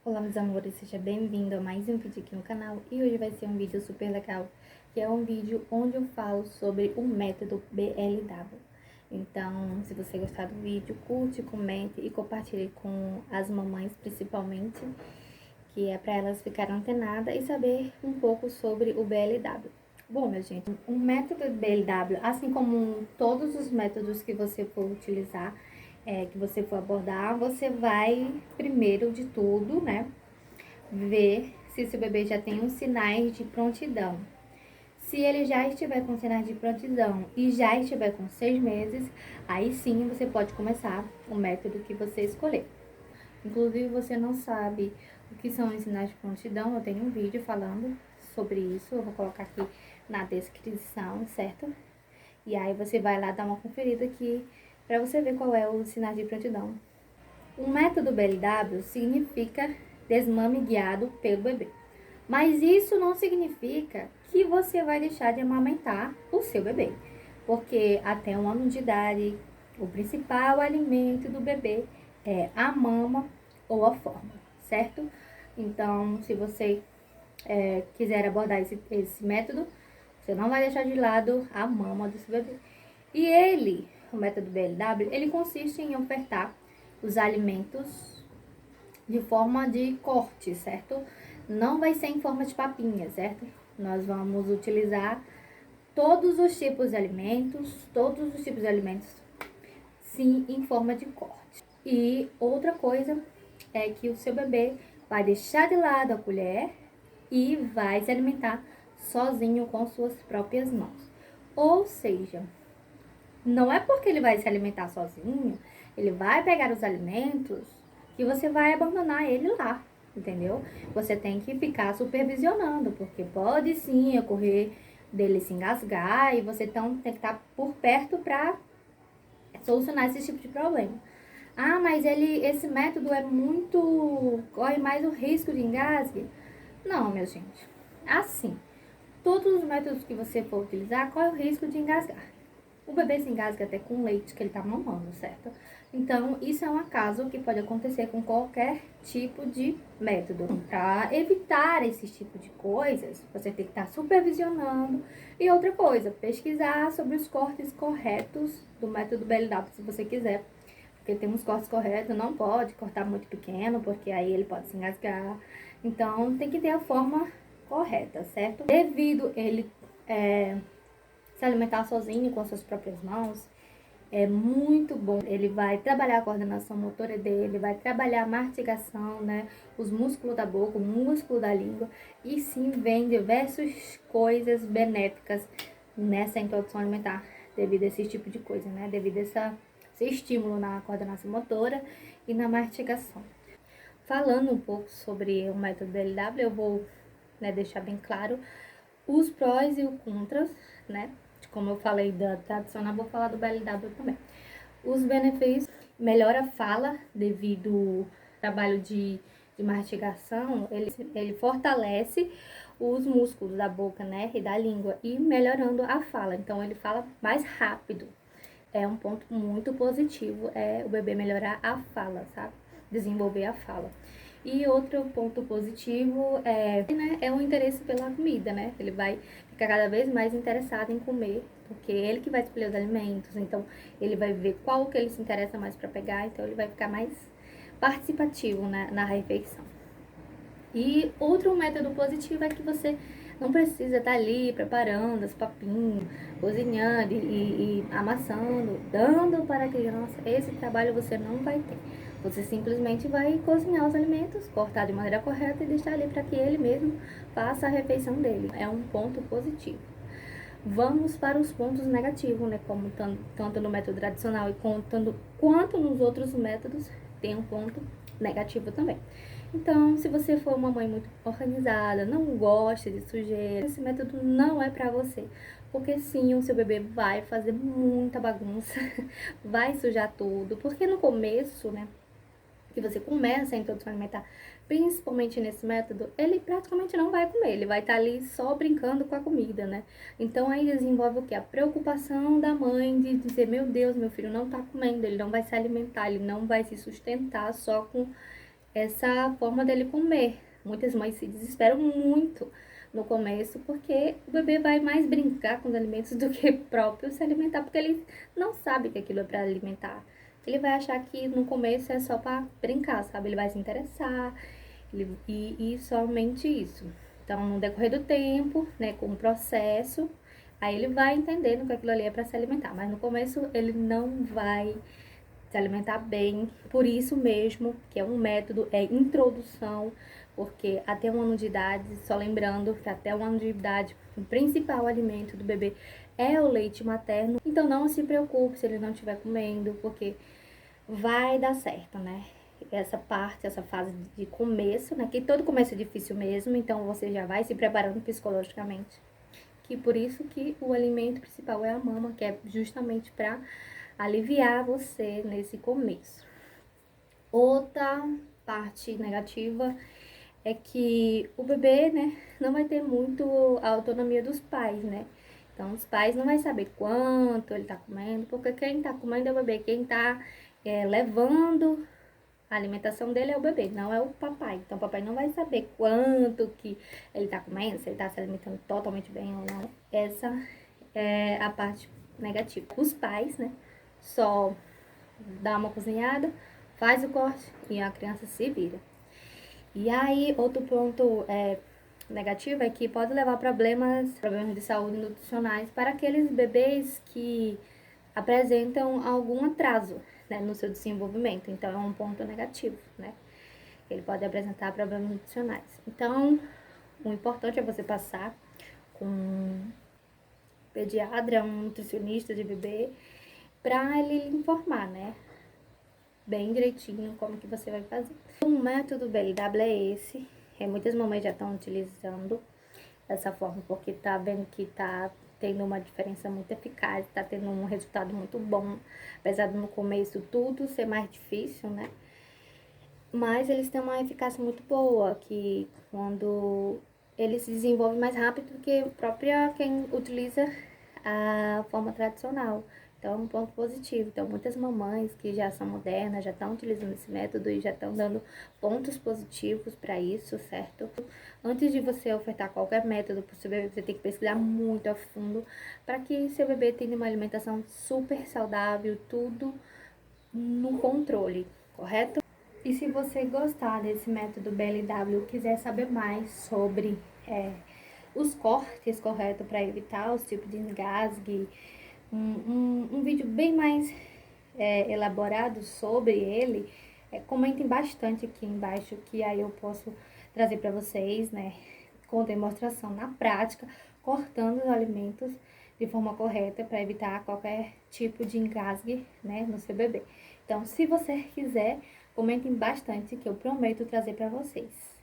Olá, meus amores, seja bem-vindo a mais um vídeo aqui no canal. E hoje vai ser um vídeo super legal, que é um vídeo onde eu falo sobre o método BLW. Então, se você gostar do vídeo, curte, comente e compartilhe com as mamães principalmente, que é para elas ficarem antenadas e saber um pouco sobre o BLW. Bom, minha gente, o método BLW, assim como todos os métodos que você for utilizar, que você for abordar, você vai, primeiro de tudo, né, ver se seu bebê já tem os sinais de prontidão. Se ele já estiver com sinais de prontidão e já estiver com 6 meses, aí sim você pode começar o método que você escolher. Inclusive, você não sabe o que são os sinais de prontidão, eu tenho um vídeo falando sobre isso, eu vou colocar aqui na descrição, certo? E aí você vai lá dar uma conferida aqui para você ver qual é o sinal de prontidão. O método BLW significa desmame guiado pelo bebê. Mas isso não significa que você vai deixar de amamentar o seu bebê, porque até 1 ano de idade, o principal alimento do bebê é a mama ou a fórmula, certo? Então, se você quiser abordar esse método, você não vai deixar de lado a mama do seu bebê. E ele, o método BLW, ele consiste em ofertar os alimentos de forma de corte, certo? Não vai ser em forma de papinha, certo? Nós vamos utilizar todos os tipos de alimentos, sim, em forma de corte. E outra coisa é que o seu bebê vai deixar de lado a colher e vai se alimentar sozinho com suas próprias mãos. Ou seja, não é porque ele vai se alimentar sozinho, ele vai pegar os alimentos que você vai abandonar ele lá, entendeu? Você tem que ficar supervisionando, porque pode sim ocorrer dele se engasgar e você então tem que estar por perto para solucionar esse tipo de problema. Ah, mas esse método corre mais o risco de engasgue? Não, minha gente. Assim, todos os métodos que você for utilizar, corre o risco de engasgar. O bebê se engasga até com leite que ele tá mamando, certo? Então, isso é um acaso que pode acontecer com qualquer tipo de método. Para evitar esse tipo de coisas, você tem que estar supervisionando. E outra coisa, pesquisar sobre os cortes corretos do método BLW, se você quiser. Porque tem uns cortes corretos, não pode cortar muito pequeno, porque aí ele pode se engasgar. Então, tem que ter a forma correta, certo? Devido ele se alimentar sozinho com suas próprias mãos, é muito bom. Ele vai trabalhar a coordenação motora dele, vai trabalhar a mastigação, né? Os músculos da boca, o músculo da língua. E sim, vem diversas coisas benéficas nessa introdução alimentar, devido a esse tipo de coisa, né? Devido a esse estímulo na coordenação motora e na mastigação. Falando um pouco sobre o método BLW, eu vou, né, deixar bem claro os prós e os contras, né? Como eu falei da tradicional, vou falar do BLW também. Os benefícios: melhora a fala devido ao trabalho de mastigação, ele fortalece os músculos da boca, né, e da língua, e melhorando a fala. Então, ele fala mais rápido. É um ponto muito positivo, o bebê melhorar a fala, sabe? Desenvolver a fala. E outro ponto positivo é o interesse pela comida, né? Ele vai ficar cada vez mais interessado em comer, porque é ele que vai escolher os alimentos, então ele vai ver qual que ele se interessa mais para pegar, então ele vai ficar mais participativo na refeição. E outro método positivo é que você não precisa estar ali preparando os papinhos, cozinhando e amassando, dando para a criança. Esse trabalho você não vai ter. Você simplesmente vai cozinhar os alimentos, cortar de maneira correta e deixar ali para que ele mesmo faça a refeição dele. É um ponto positivo. Vamos para os pontos negativos, né? Como tanto no método tradicional e quanto nos outros métodos, tem um ponto negativo também. Então, se você for uma mãe muito organizada, não gosta de sujeira, esse método não é pra você. Porque sim, o seu bebê vai fazer muita bagunça, vai sujar tudo. Porque no começo, né, que você começa a introdução alimentar, principalmente nesse método, ele praticamente não vai comer, ele vai estar ali só brincando com a comida, né? Então aí desenvolve o que? A preocupação da mãe de dizer, meu Deus, meu filho não tá comendo, ele não vai se alimentar, ele não vai se sustentar só com essa forma dele comer. Muitas mães se desesperam muito no começo, porque o bebê vai mais brincar com os alimentos do que próprio se alimentar, porque ele não sabe que aquilo é para alimentar. Ele vai achar que no começo é só para brincar, sabe? Ele vai se interessar e somente isso. Então, no decorrer do tempo, né, com o processo, aí ele vai entendendo que aquilo ali é para se alimentar. Mas no começo ele não vai se alimentar bem, por isso mesmo que é um método, é introdução, porque até 1 ano de idade, só lembrando que até 1 ano de idade, o principal alimento do bebê é o leite materno, então não se preocupe se ele não estiver comendo, porque vai dar certo, né? Essa parte, essa fase de começo, né? Que todo começo é difícil mesmo, então você já vai se preparando psicologicamente. Que por isso que o alimento principal é a mama, que é justamente para aliviar você nesse começo. Outra parte negativa é que o bebê, né, não vai ter muito a autonomia dos pais, né? Então, os pais não vai saber quanto ele tá comendo, porque quem tá comendo é o bebê, quem tá levando a alimentação dele é o bebê, não é o papai. Então, o papai não vai saber quanto que ele tá comendo, se ele tá se alimentando totalmente bem ou não. Essa é a parte negativa. Os pais, né, só dá uma cozinhada, faz o corte e a criança se vira. E aí, outro ponto negativo é que pode levar problemas de saúde nutricionais para aqueles bebês que apresentam algum atraso, né, no seu desenvolvimento. Então, é um ponto negativo, né? Ele pode apresentar problemas nutricionais. Então, o importante é você passar com um pediatra, um nutricionista de bebê, para ele lhe informar, né? Bem direitinho como que você vai fazer. O método BLW é esse. Muitas mamães já estão utilizando dessa forma porque tá vendo que tá tendo uma diferença muito eficaz, tá tendo um resultado muito bom, apesar de no começo tudo ser mais difícil, né? Mas eles têm uma eficácia muito boa, que quando eles se desenvolvem mais rápido do que própria quem utiliza a forma tradicional. Então, é um ponto positivo. Então, muitas mamães que já são modernas, já estão utilizando esse método e já estão dando pontos positivos para isso, certo? Antes de você ofertar qualquer método para o seu bebê, você tem que pesquisar muito a fundo para que seu bebê tenha uma alimentação super saudável, tudo no controle, correto? E se você gostar desse método BLW, quiser saber mais sobre os cortes corretos para evitar os tipos de engasgue, um vídeo bem mais elaborado sobre ele, comentem bastante aqui embaixo que aí eu posso trazer para vocês, né, com demonstração na prática, cortando os alimentos de forma correta para evitar qualquer tipo de engasgue, né, no seu bebê. Então, se você quiser, comentem bastante que eu prometo trazer para vocês.